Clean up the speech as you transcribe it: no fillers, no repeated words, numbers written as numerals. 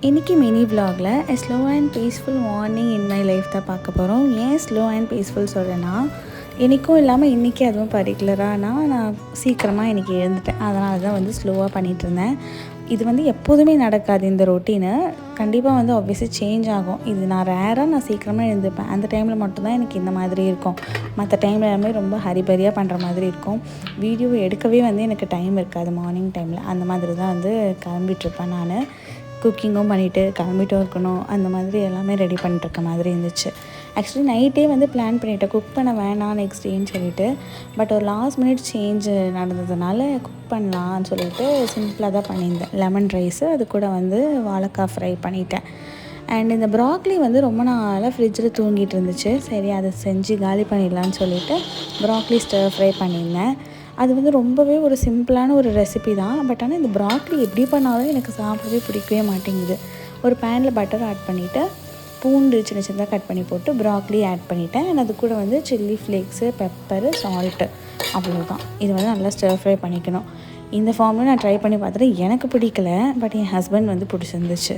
இன்றைக்கி மினி விலாகில் slow and peaceful morning in my life தான் பார்க்க போகிறோம். ஏன் ஸ்லோ அண்ட் பீஸ்ஃபுல் சொல்கிறேன்னா, இன்றைக்கும் இல்லாமல் இன்றைக்கி அதுவும் பர்டிகுலரானா நான் சீக்கிரமாக இன்றைக்கி எழுந்துட்டேன். அதனால தான் ஸ்லோவாக பண்ணிகிட்ருந்தேன். இது எப்போதுமே நடக்காது. இந்த ரொட்டீனு கண்டிப்பாக ஆப்வியஸாக சேஞ்ச் ஆகும். இது நான் சீக்கிரமாக எழுந்துப்பேன். அந்த டைமில் மட்டும்தான் எனக்கு இந்த மாதிரி இருக்கும். மற்ற டைமில் எல்லாமே ரொம்ப ஹரிபரியாக பண்ணுற மாதிரி இருக்கும். வீடியோ எடுக்கவே எனக்கு டைம் இருக்காது மார்னிங் டைமில். அந்த மாதிரி தான் கிளம்பிகிட்ருப்பேன். நான் குக்கிங்கும் பண்ணிவிட்டு கிளம்பிட்டும் இருக்கணும். அந்த மாதிரி எல்லாமே ரெடி பண்ணிட்டுருக்க மாதிரி இருந்துச்சு. ஆக்சுவலி நைட்டே பிளான் பண்ணிவிட்டேன் குக் பண்ண வேணாம் நெக்ஸ்ட் டேன்னு சொல்லிவிட்டு. பட் ஒரு லாஸ்ட் மினிட் சேஞ்ச் நடந்ததுனால குக் பண்ணலான்னு சொல்லிவிட்டு சிம்பிளாக தான் பண்ணியிருந்தேன். லெமன் ரைஸு, அது கூட வாழைக்காய் ஃப்ரை பண்ணிட்டேன். அண்ட் இந்த ப்ராக்லி ரொம்ப நாளாக ஃப்ரிட்ஜில் தூங்கிட்டு இருந்துச்சு. சரி அதை செஞ்சு காலி பண்ணிடலான்னு சொல்லிவிட்டு ப்ராக்லி ஸ்டர் ஃப்ரை பண்ணியிருந்தேன். அது ரொம்பவே ஒரு சிம்பிளான ஒரு ரெசிபி தான். பட் ஆனால் இந்த ப்ராக்லி எப்படி பண்ணாலும் எனக்கு சாப்பிடவே பிடிக்கவே மாட்டேங்குது. ஒரு பேனில் பட்டர் ஆட் பண்ணிவிட்டு பூண்டு சின்ன சின்னதாக கட் பண்ணி போட்டு ப்ராக்லி ஆட் பண்ணிவிட்டேன். அது கூட சில்லி ஃப்ளேக்ஸு, பெப்பரு, சால்ட்டு, அவ்வளோதான். இது நல்லா ஸ்டர் ஃப்ரை பண்ணிக்கணும். இந்த ஃபார்மில் நான் ட்ரை பண்ணி பார்த்துட்டு எனக்கு பிடிக்கல. பட் என் ஹஸ்பண்ட் பிடிச்சிருந்துச்சு.